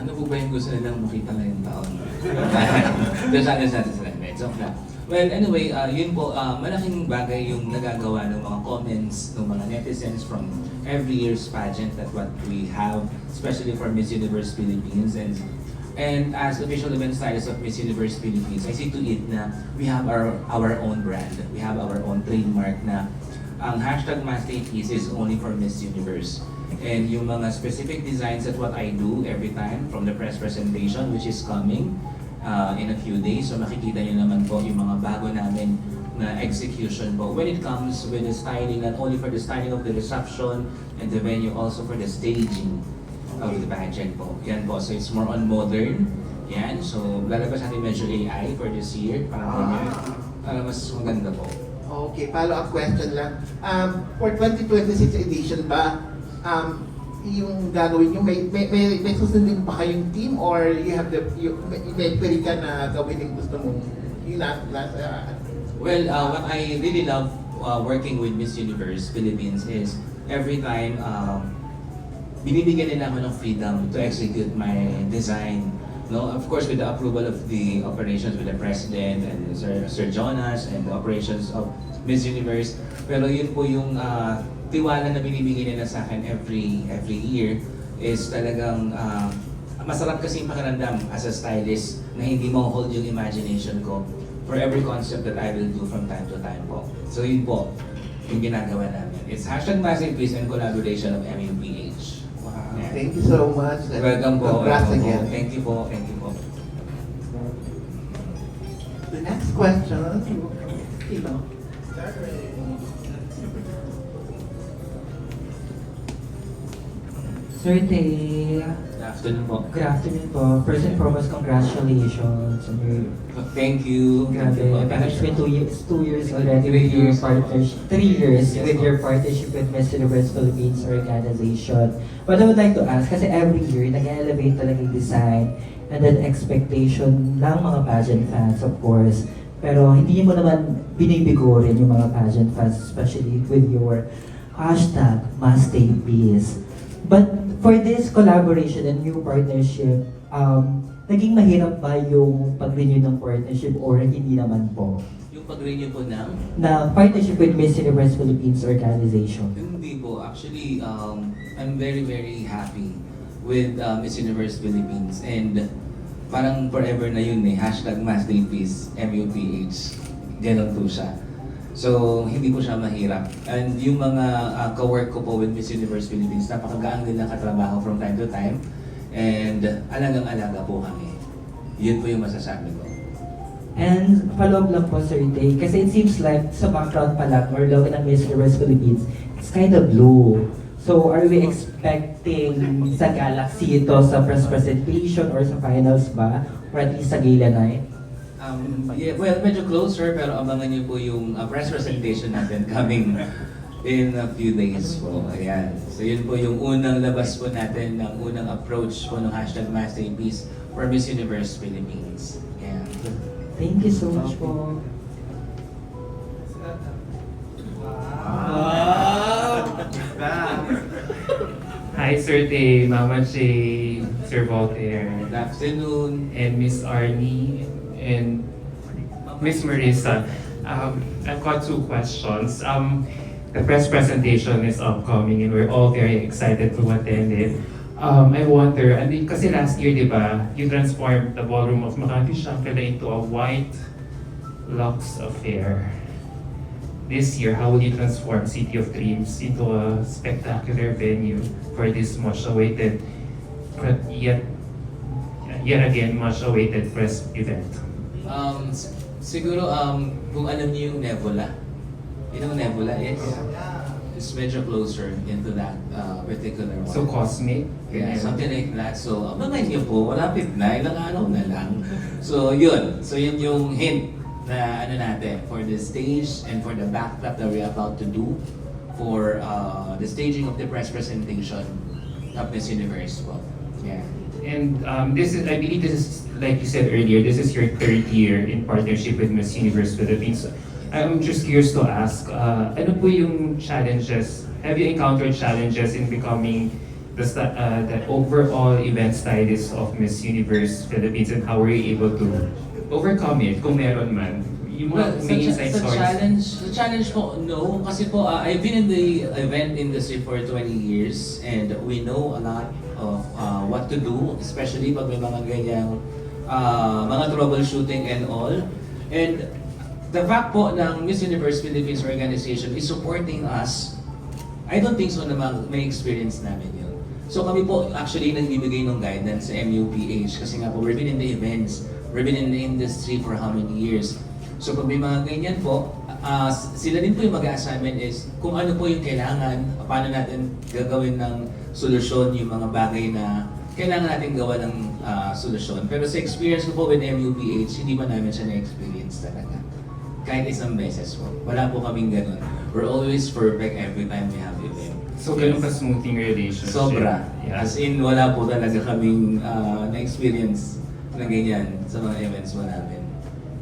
Ano po ba yung gusto nilang makita ngayong taon? Dasales natin sila. Joke lang. Well, anyway, yun po, malaking bagay yung nagagawa ng mga comments ng mga netizens from every year's pageant that what we have, especially for Miss Universe Philippines. And as official event stylist of Miss Universe Philippines, I see to it na we have our own brand. We have our own trademark na ang hashtag Masterpiece is only for Miss Universe. And yung mga specific designs that what I do every time from the press presentation, which is coming in a few days. So makikita nyo naman po yung mga bago namin na execution po when it comes with the styling, not only for the styling of the reception and the venue, also for the staging of the pageant po. Yan po, so it's more on modern. Yan, so lalabas natin medyo AI for this year para mas maganda po. Okay, follow-up question lang. For 2026 edition ba, yung gagawin nyo, may susundin pa kayong team or you have may pwede ka na gawin yung gusto mong yung Well, what I really love working with Miss Universe Philippines is every time binibigyan nila ako ng freedom to execute my design. No, of course, with the approval of the operations with the President and Sir Jonas and the operations of Miss Universe. Pero yun po yung tiwala na binibigay nila sa akin every year is talagang masarap kasi yung pakiramdam as a stylist na hindi mo hold yung imagination ko for every concept that I will do from time to time po. So yun po yung ginagawa namin. It's hashtag Masterpiece and collaboration of MUPH. Wow, thank you so much. Welcome po. Congrats again. Thank you po. Thank you po. The next question, Sir Tay, Good afternoon po. good afternoon po. First and foremost, congratulations on your Thank you. grabe. It's been 2 years already with 3 your years. partnership. 3 years Yes, with po. your partnership with Miss Universe Philippines organization. But I would like to ask, kasi every year, nag-elevate talaga yung design and then expectation ng mga pageant fans, of course. Pero hindi mo naman binibigo rin yung mga pageant fans, especially with your hashtag Masterpiece. But for this collaboration and new partnership, naging mahirap ba yung pag-renew ng partnership or hindi naman po? Yung pag-renew po ng Na partnership with Miss Universe Philippines organization. Hindi po. Actually, I'm very, very happy with Miss Universe Philippines. And parang forever na yun eh. Hashtag Masterpiece, MUPH. Ganon po siya. So, hindi po siya mahirap. And yung mga ka-work ko po with Miss Universe Philippines, napakagaang din ng katrabaho from time to time. And alagang-alaga po kami. Yun po yung masasabi ko. And follow-up lang po, Sir Tay, kasi it seems like sa background pa lang or logo ng Miss Universe Philippines, it's kind of blue. So are we expecting sa Galaxy ito sa press presentation or sa finals ba? Or at least sa gala night? Yeah, well, medyo closer, pero abangan niyo po yung press presentation natin coming in a few days po. Ayan. So yun po yung unang labas po natin ng unang approach po ng hashtag Masterpiece for Miss Universe Philippines. Yeah. Thank you so much po. Hi, Sir Tay, Mama J, Sir Voltaire, Good afternoon. and Miss Arnie, and Miss Marissa. I've got 2 questions. The press presentation is upcoming and we're all very excited to attend it. I wonder, kasi last year, di ba, you transformed the ballroom of Makati Shangri-La into a white luxe affair. This year, how will you transform City of Dreams into a spectacular venue for this much awaited, but yet again, much awaited press event? Siguro, kung alam niyo yung Nebula. You know Nebula is? It's medyo closer into that particular one. So cosmic? Yeah, something like that. So, abangan niyo po, malapit na, ilang araw na lang. So, yun. So, yun yung hint na ano natin for the stage and for the backdrop that we're about to do for the staging of the press presentation of Miss Universe po. Yeah. And this is, I believe this is, like you said earlier, this is your 3rd year in partnership with Miss Universe Philippines. I'm just curious to ask, ano po yung challenges? Have you encountered challenges in becoming the overall event status of Miss Universe Philippines and how were you able to overcome it, kung meron man? Yung Well, mga may inside sa stories. challenge po, no. Kasi po, I've been in the event industry for 20 years and we know a lot of what to do, especially pag may mga ganyang mga troubleshooting and all. And the fact po ng Miss Universe Philippines organization is supporting us, I don't think so na may experience namin yun. So kami po actually nagbibigay ng guidance sa MUPH kasi nga po we've been in the events, we've been in the industry for how many years. So pag may mga ganyan po, sila din po yung mag-assignment is kung ano po yung kailangan, paano natin gagawin ng solusyon yung mga bagay na kailangan natin gawa ng solusyon. Pero sa experience ko po with MUPH, hindi pa namin siya na-experience talaga. Kahit isang beses po. Wala po kaming ganun. We're always perfect every time we have event. So, ganun ka smoothing relationship. Sobra. Yeah. As in, wala po talaga kaming na-experience na ganyan sa mga events mo namin.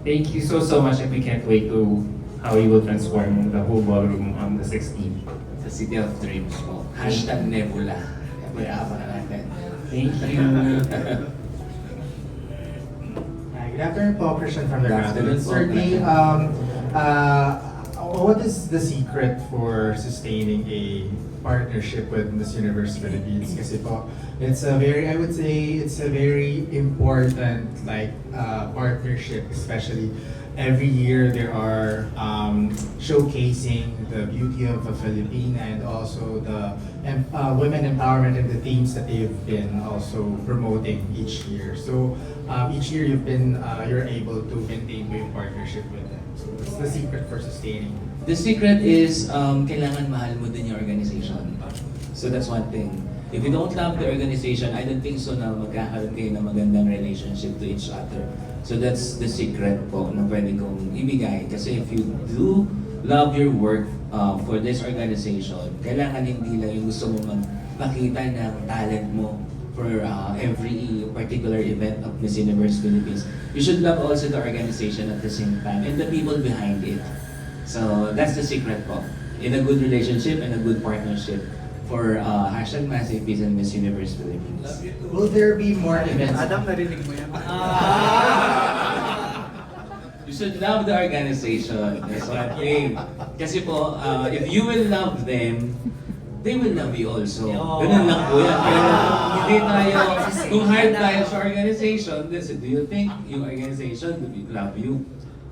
Thank you so much and we can't wait to how you will transform the whole ballroom on the 16th. Sa City of Dreams po. Hashtag Nebula. Pag-aapan na natin. Thank you. Hi, good afternoon po, Christian from the Good afternoon Grassroots. po, Sir D, Christian. what is the secret for sustaining a partnership with Miss Universe Philippines? Kasi po, it's a very, I would say, it's a very important partnership, especially every year there are showcasing the beauty of a Filipina and also the women empowerment and the themes that they've been also promoting each year. So each year you're able to maintain your partnership with them. So what's the secret for sustaining? The secret is kailangan mahal mo din yung organization. So that's one thing. If you don't love the organization, I don't think so na magkakaroon kayo ng magandang relationship to each other. So that's the secret po na pwede kong ibigay. Kasi if you do love your work for this organization, kailangan hindi lang yung gusto mo magpakita ng talent mo for every particular event of Miss Universe Philippines. You should love also the organization at the same time and the people behind it. So that's the secret po. In a good relationship and a good partnership for hashtag Massive Peace and Miss Universe Philippines. Will there be more events? Adam, narinig mo yan. You should love the organization. That's one thing. Kasi po, if you will love them, they will love you also. Ganun lang po yan. Pero hindi tayo, kung hard tayo sa organization, do you think yung organization will love you?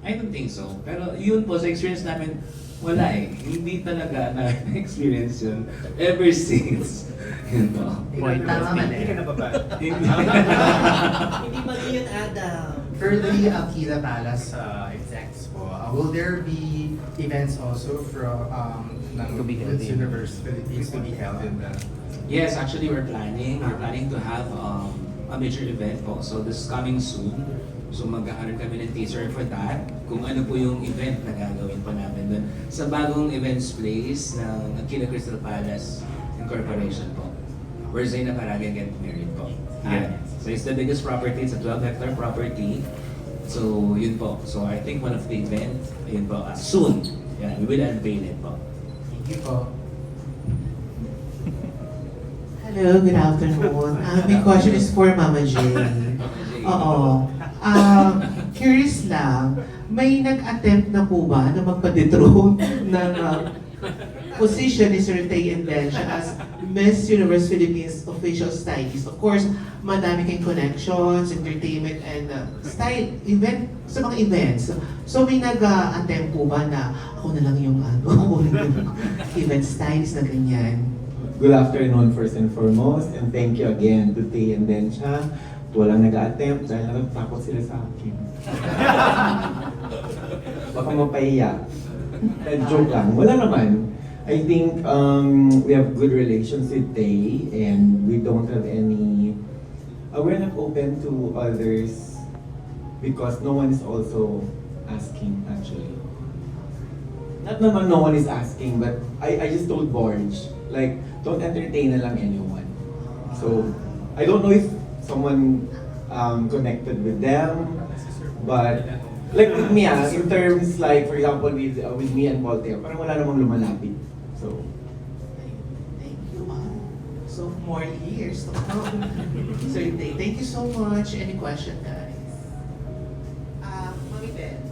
I don't think so. Pero yun po, sa experience namin, wala eh. Hindi talaga na-experience yun ever since. Yun po. Tama man eh. Hindi ka nababae. Hindi mali yun, Adam. For the Alquila Palace execs po, will there be events also from Miss Universe Philippines to be held in the... Yes, actually we're planning. We're planning to have a major event po. So this is coming soon. So magkakaroon kami ng teaser for that. Kung ano po yung event na gagawin pa namin doon. Sa bagong events place ng Aquila Crystal Palace Incorporation po. Where Zayna Paraga get married po. Yeah. So it's the biggest property. It's a 12-hectare property. So yun po. So I think one of the event, yun po, soon. Yeah, we will unveil it po. Thank you po. Hello, good afternoon. My question is for Mama J. Oo. Curious lang, may nag-attempt na po ba na magpa-dethrone ng position ni Sir Tay Endencia as Miss Universe Philippines official stylist? Of course, madami kayong connections, entertainment, and style, event, sa mga events. So may nag-attempt po ba na ako na lang yung event stylist na ganyan? Good afternoon first and foremost, and thank you again to Tay and Densha. Walang nag-attempt dahil natatakot sila sa akin. Baka mapahiya. Joke lang. Wala naman. I think we have good relations with Tay and we don't have any... we're not open to others because no one is also asking actually. Not naman no one is asking, but I just told Borge, like, don't entertain na lang anyone. So, I don't know if someone connected with them, but like with me, in terms like, for example, with me and Voltaire, parang wala namang lumalapit. So, Thank you, ma'am. So, more years to come. So, thank you so much. Any question, guys? Mami Ben.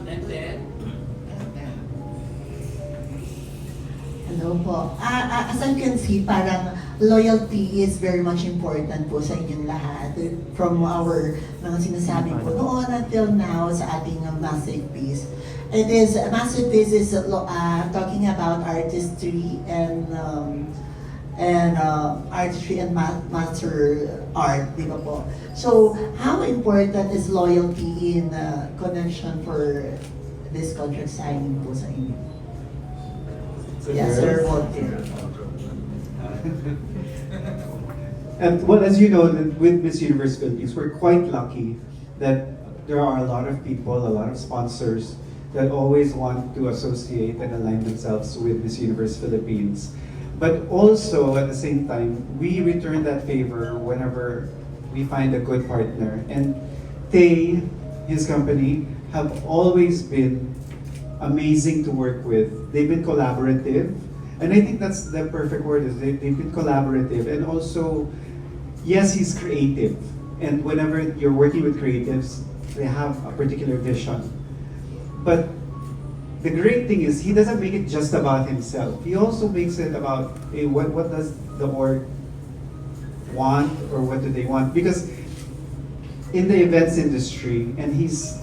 And then? Hello po. As I can see, parang loyalty is very much important po sa inyong lahat. From our mga sinasabi po noon until now sa ating massive piece. It is, massive piece is talking about artistry and artistry and master art, di ba po? So, how important is loyalty in connection for this contract signing po sa inyo? Yes, sir, Walter. And well, as you know, that with Miss Universe Philippines, we're quite lucky that there are a lot of people, a lot of sponsors that always want to associate and align themselves with Miss Universe Philippines. But also, at the same time, we return that favor whenever we find a good partner. And they, his company, have always been amazing to work with. They've been collaborative. And I think that's the perfect word, is they've been collaborative. And also, yes, he's creative. And whenever you're working with creatives, they have a particular vision. But the great thing is, he doesn't make it just about himself. He also makes it about, hey, what does the org want, or what do they want? Because in the events industry, and he's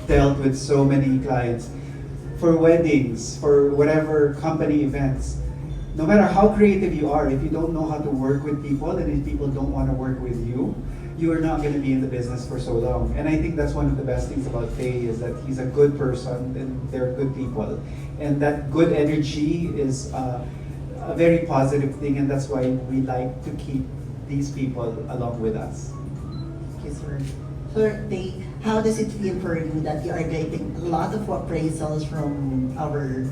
dealt with so many clients, for weddings, for whatever company events, no matter how creative you are, if you don't know how to work with people, and if people don't want to work with you, you are not going to be in the business for so long. And I think that's one of the best things about Faye, is that he's a good person and they're good people. And that good energy is a very positive thing, and that's why we like to keep these people along with us. Yes, sir. Sir, how does it feel for you that you are getting a lot of appraisals from our...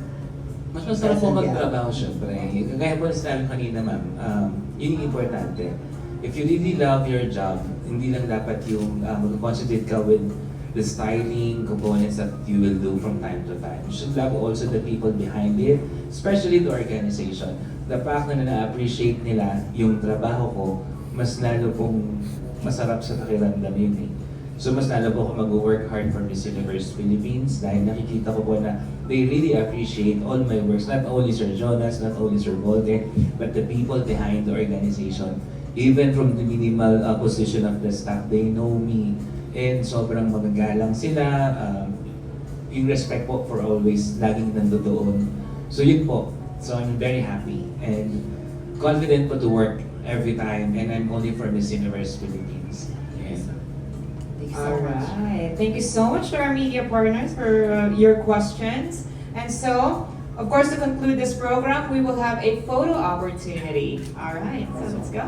Mas masarap po magtrabaho, syempre. Kagaya po sinabi kanina, ma'am, yun yung importante. If you really love your job, hindi lang dapat yung mag-concentrate ka with the styling components that you will do from time to time. You should love also the people behind it, especially the organization. The fact na na-appreciate nila yung trabaho ko, mas lalo pong masarap sa pakiramdam yun eh. So mas lalo po ako mag-work hard for Miss Universe Philippines dahil nakikita ko po na they really appreciate all my works. Not only Sir Jonas, not only Sir Volker, but the people behind the organization. Even from the minimal position of the staff, they know me. And sobrang magagalang sila. Yung respect po for always laging nandoon. So yun po. So I'm very happy and confident po to work every time. And I'm only for Miss Universe Philippines. Yes. All right. Thank you so much to our media partners for your questions. And so, of course, to conclude this program, we will have a photo opportunity. All right, so let's go.